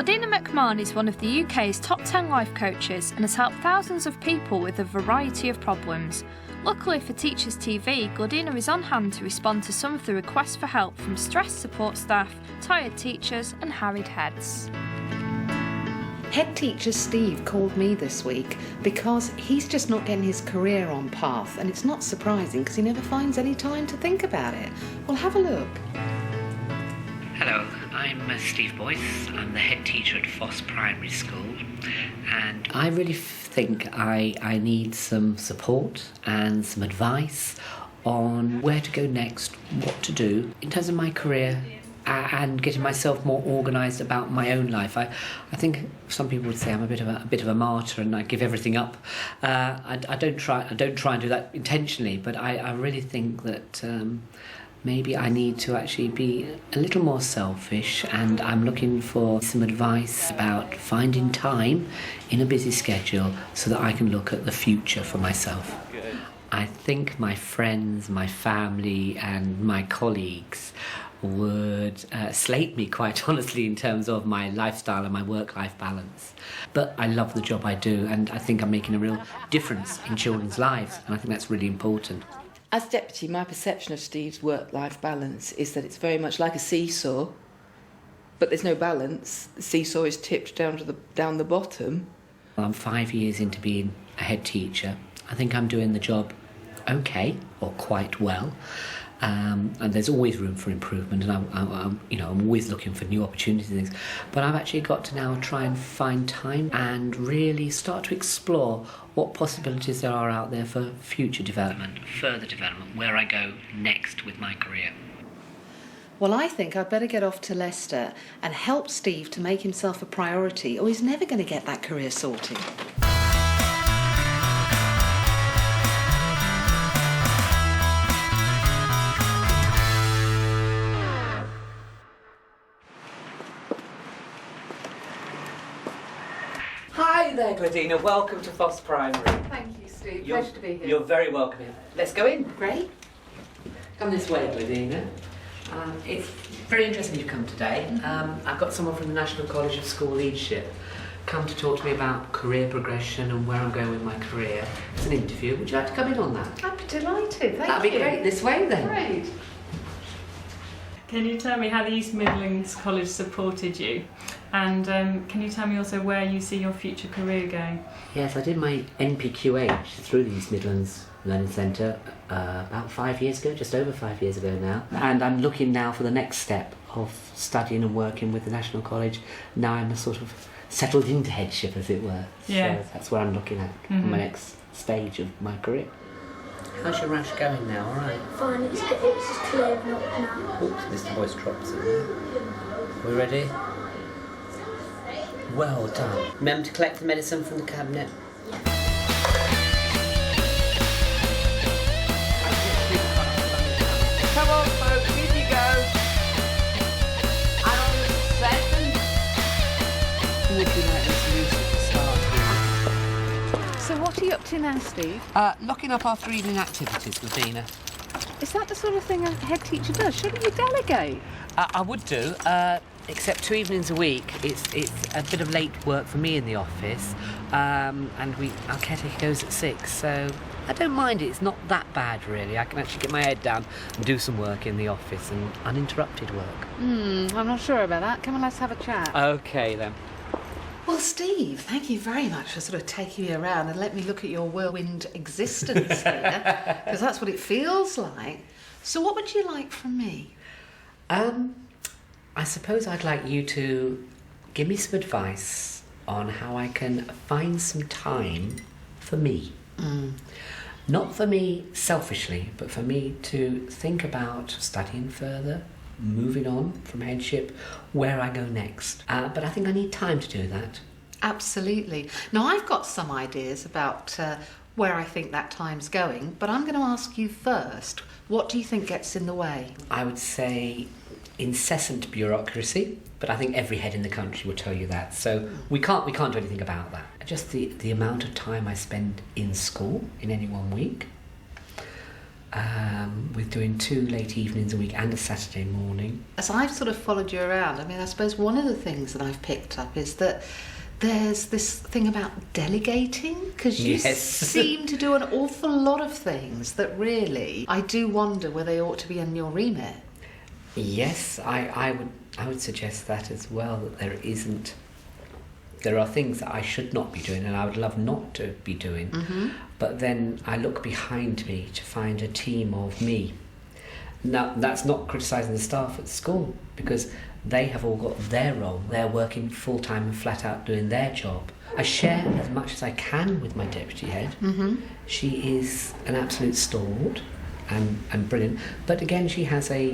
Gladina McMahon is one of the UK's top 10 life coaches and has helped thousands of people with a variety of problems. Luckily for Teachers TV, Gladina is on hand to respond to some of the requests for help from stressed support staff, tired teachers and harried heads. Head teacher Steve called me this week because he's just not getting his career on path, and it's not surprising because he never finds any time to think about it. Well, have a look. Hello, I'm Steve Boyce. I'm the head teacher at Foss Primary School, and I really think I need some support and some advice on where to go next, what to do in terms of my career and getting myself more organised about my own life. I think some people would say I'm a bit of a martyr and I give everything up. I don't try and do that intentionally, but I really think that maybe I need to actually be a little more selfish, and I'm looking for some advice about finding time in a busy schedule so that I can look at the future for myself. I think my friends, my family and my colleagues would slate me, quite honestly, in terms of my lifestyle and my work-life balance. But I love the job I do, and I think I'm making a real difference in children's lives, and I think that's really important. As deputy, my perception of Steve's work-life balance is that it's very much like a seesaw, but there's no balance. The seesaw is tipped down the bottom. I'm 5 years into being a head teacher. I think I'm doing the job okay, or quite well. And there's always room for improvement, and I'm always looking for new opportunities and things. But I've actually got to now try and find time and really start to explore what possibilities there are out there for future development, further development, where I go next with my career. Well, I think I'd better get off to Leicester and help Steve to make himself a priority, or he's never going to get that career sorted. Hi there, Gladina. Welcome to Foss Primary. Thank you, Steve. Pleasure to be here. You're very welcome here. Let's go in. Great. Come this way, Gladina. It's very interesting you've come today. I've got someone from the National College of School Leadership come to talk to me about career progression and where I'm going with my career. It's an interview. Would you like to come in on that? I'd be delighted. Thank you. That'd be great. This way then. Great. Can you tell me how the East Midlands College supported you? And can you tell me also where you see your future career going? Yes, I did my NPQH through the East Midlands Learning Centre about 5 years ago, just over 5 years ago now. And I'm looking now for the next step of studying and working with the National College. Now I'm sort of settled into headship, as it were. Yeah. So that's where I'm looking at for my next stage of my career. How's your rash going now, all right? Fine, it's clearing up now. Oops, Mr. Boyce drops it there. We ready? Well done. Remember to collect the medicine from the cabinet. Come on, folks, here you go. And on the second. Looking at this music to start here. So what are you up to now, Steve? Locking up after evening activities, Gladina. Is that the sort of thing a head teacher does? Shouldn't you delegate? I would do, except 2 evenings a week. It's a bit of late work for me in the office, and our caretaker goes at 6, so I don't mind it. It's not that bad, really. I can actually get my head down and do some work in the office, and uninterrupted work. I'm not sure about that. Come on, let's have a chat. OK, then. Well, Steve, thank you very much for sort of taking me around and let me look at your whirlwind existence here, because that's what it feels like. So what would you like from me? I suppose I'd like you to give me some advice on how I can find some time for me. Not for me selfishly, but for me to think about studying further, moving on from headship, where I go next. But I think I need time to do that. Absolutely. Now, I've got some ideas about where I think that time's going, but I'm going to ask you first, what do you think gets in the way? I would say incessant bureaucracy, but I think every head in the country will tell you that. So we can't do anything about that. Just the amount of time I spend in school in any one week. with doing 2 late evenings a week and a Saturday morning. As I've sort of followed you around, I mean, I suppose one of the things that I've picked up is that there's this thing about delegating, because you Yes. seem to do an awful lot of things that really, I do wonder whether they ought to be in your remit. Yes, I would suggest that as well, that there are things that I should not be doing and I would love not to be doing. But then I look behind me to find a team of me. Now, that's not criticising the staff at school, because they have all got their role. They're working full-time and flat out doing their job. I share as much as I can with my deputy head. She is an absolute stalwart and brilliant. But again, she has a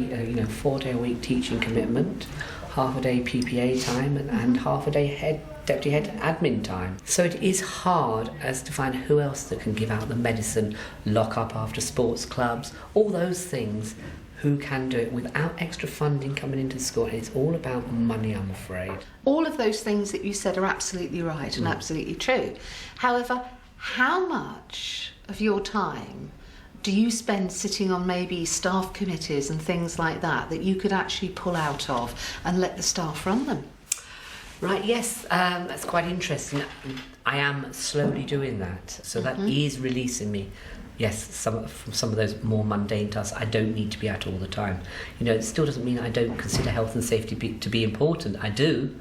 4-day-a-week teaching commitment, half a day PPA time and half a day deputy head admin time. So it is hard as to find who else that can give out the medicine, lock up after sports clubs, all those things, who can do it without extra funding coming into the school. And it's all about money, I'm afraid. All of those things that you said are absolutely right and absolutely true. However, how much of your time do you spend sitting on maybe staff committees and things like that you could actually pull out of and let the staff run them? Right, yes, that's quite interesting. I am slowly doing that, so that is releasing me. Yes, from some of those more mundane tasks I don't need to be at all the time. It still doesn't mean I don't consider health and safety to be important. I do,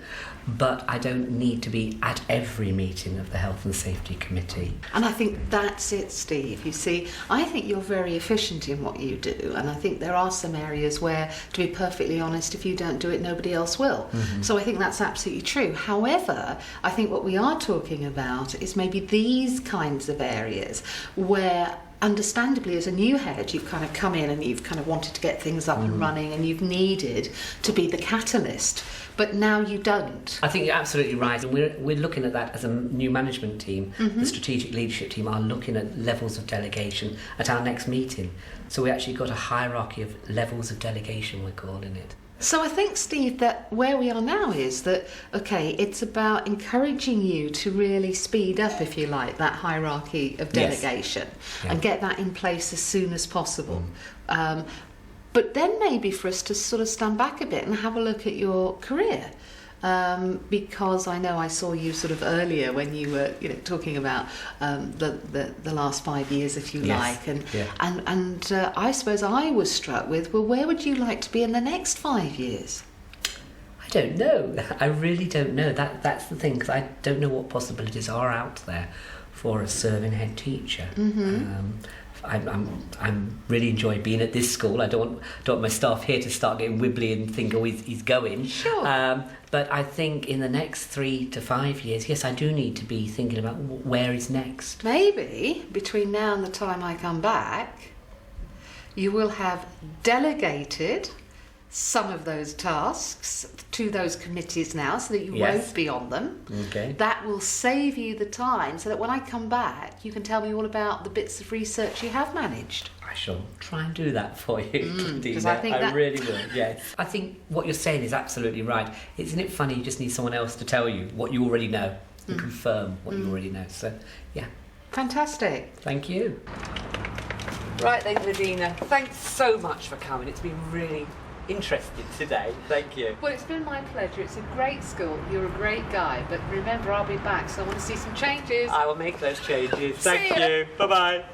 but I don't need to be at every meeting of the Health and Safety Committee. And I think that's it, Steve. You see, I think you're very efficient in what you do, and I think there are some areas where, to be perfectly honest, if you don't do it, nobody else will. So I think that's absolutely true. However, I think what we are talking about is maybe these kinds of areas where, understandably, as a new head, you've kind of come in and you've kind of wanted to get things up and running and you've needed to be the catalyst, but now you don't. I think you're absolutely right, and we're looking at that as a new management team. The strategic leadership team are looking at levels of delegation at our next meeting. So we actually got a hierarchy of levels of delegation, we're calling it. So I think, Steve, that where we are now is that, okay, it's about encouraging you to really speed up, if you like, that hierarchy of delegation and get that in place as soon as possible. But then maybe for us to sort of stand back a bit and have a look at your career. Because I know I saw you sort of earlier when you were, talking about the last 5 years, if you like, and I suppose I was struck with, well, where would you like to be in the next 5 years? I don't know. I really don't know. That's the thing, because I don't know what possibilities are out there for a serving head teacher. I'm really enjoying being at this school. I don't want my staff here to start getting wibbly and think, oh, he's going. Sure. But I think in the next 3 to 5 years, yes, I do need to be thinking about where is next. Maybe between now and the time I come back, you will have delegated some of those tasks to those committees now, so that you won't be on them. Okay. That will save you the time, so that when I come back, you can tell me all about the bits of research you have managed. I shall try and do that for you, Dina. I really will, yes. I think what you're saying is absolutely right. Isn't it funny, you just need someone else to tell you what you already know and confirm what you already know. So, yeah. Fantastic. Thank you. Right then, Ladina, thanks so much for coming. It's been really interesting today. Thank you. Well, it's been my pleasure. It's a great school. You're a great guy. But remember, I'll be back, so I want to see some changes. I will make those changes. See Thank ya. you. Bye-bye.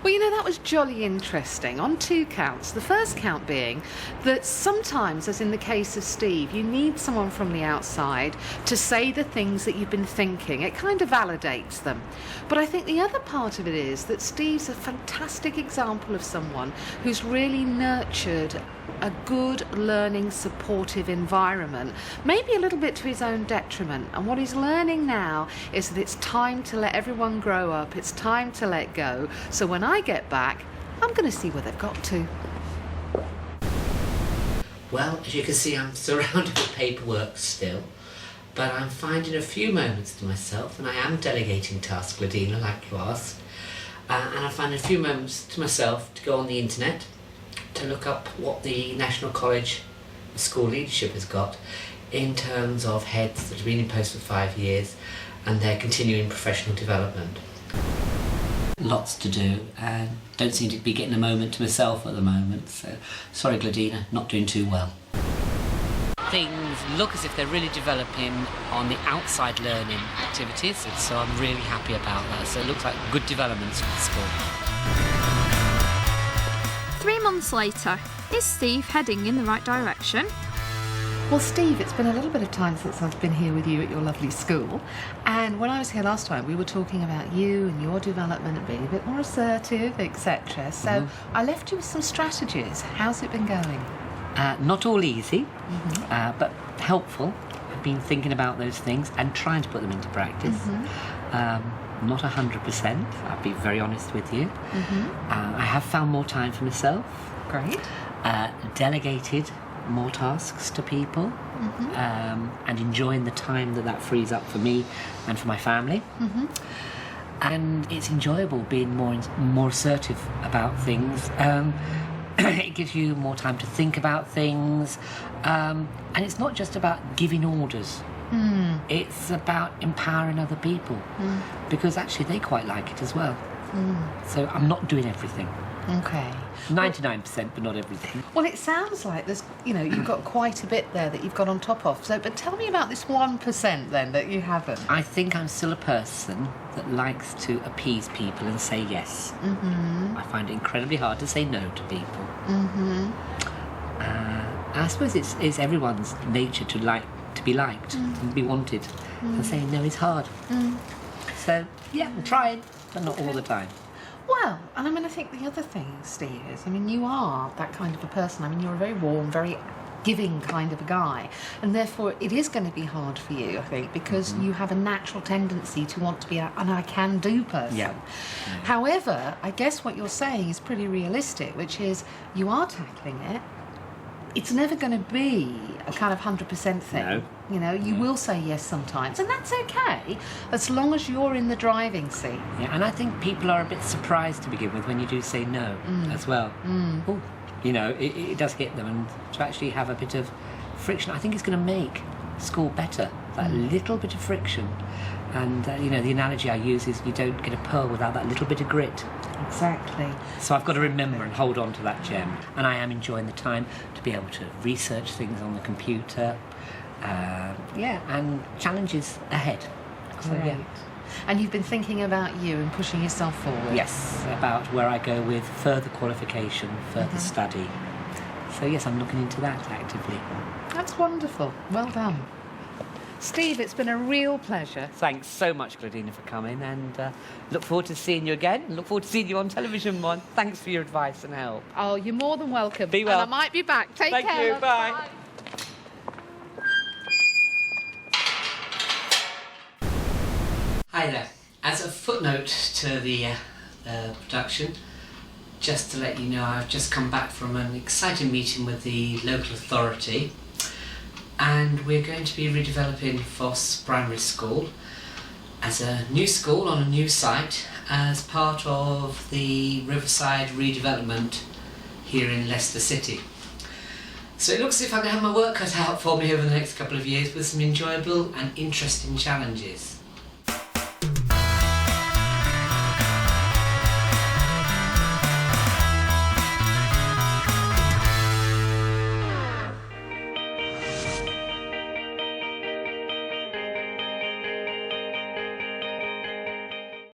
Well, that was jolly interesting on 2 counts. The first count being that sometimes, as in the case of Steve, you need someone from the outside to say the things that you've been thinking. It kind of validates them. But I think the other part of it is that Steve's a fantastic example of someone who's really nurtured a good learning, supportive environment, maybe a little bit to his own detriment. And what he's learning now is that it's time to let everyone grow up, it's time to let go. So when I get back, I'm going to see where they've got to. Well, as you can see, I'm surrounded with paperwork still, but I'm finding a few moments to myself, and I am delegating tasks, Ladina, like you asked, and I find a few moments to myself to go on the internet to look up what the National College of School Leadership has got in terms of heads that have been in post for 5 years and their continuing professional development. Lots to do, and don't seem to be getting a moment to myself at the moment, so sorry Gladina, not doing too well. Things look as if they're really developing on the outside learning activities, so I'm really happy about that. So it looks like good developments for the school. 3 months later, is Steve heading in the right direction? Well, Steve, it's been a little bit of time since I've been here with you at your lovely school. And when I was here last time, we were talking about you and your development and being a bit more assertive, etc. So I left you with some strategies. How's it been going? Not all easy, but helpful. I've been thinking about those things and trying to put them into practice. Not 100%, I'll be very honest with you. I have found more time for myself. Great. Delegated more tasks to people, and enjoying the time that frees up for me and for my family. And it's enjoyable being more assertive about things. It gives you more time to think about things, and it's not just about giving orders. It's about empowering other people, because actually they quite like it as well. So I'm not doing everything. Okay. 99%, but not everything. Well, it sounds like there's, you've got quite a bit there that you've got on top of. So, but tell me about this 1% then that you haven't. I think I'm still a person that likes to appease people and say yes. I find it incredibly hard to say no to people. I suppose it's everyone's nature to be liked and be wanted, and saying no is hard. So yeah, I'm trying, but not all the time. Well, and I think the other thing, Steve, is, you are that kind of a person. You're a very warm, very giving kind of a guy, and therefore it is going to be hard for you, I think, because you have a natural tendency to want to be an I can do person. However, I guess what you're saying is pretty realistic, which is you are tackling it. It's never going to be a kind of 100% thing. No. You will say yes sometimes, and that's okay, as long as you're in the driving seat. Yeah, and I think people are a bit surprised to begin with when you do say no as well. Ooh, it does hit them, and to actually have a bit of friction, I think it's going to make school better. That little bit of friction. And, the analogy I use is you don't get a pearl without that little bit of grit. Exactly. So I've got to remember and hold on to that gem. And I am enjoying the time to be able to research things on the computer. And challenges ahead. So, Great. And you've been thinking about you and pushing yourself forward. Yes, about where I go with further qualification, further study. So yes, I'm looking into that actively. That's wonderful. Well done. Steve, it's been a real pleasure. Thanks so much, Gladina, for coming, and look forward to seeing you again, and look forward to seeing you on television one. Thanks for your advice and help. Oh, you're more than welcome. Be well. And I might be back. Take care. Thank you. Bye. Hi there. As a footnote to the production, just to let you know, I've just come back from an exciting meeting with the local authority, and we're going to be redeveloping Foss Primary School as a new school on a new site as part of the Riverside redevelopment here in Leicester City. So it looks as if I'm going to have my work cut out for me over the next couple of years with some enjoyable and interesting challenges.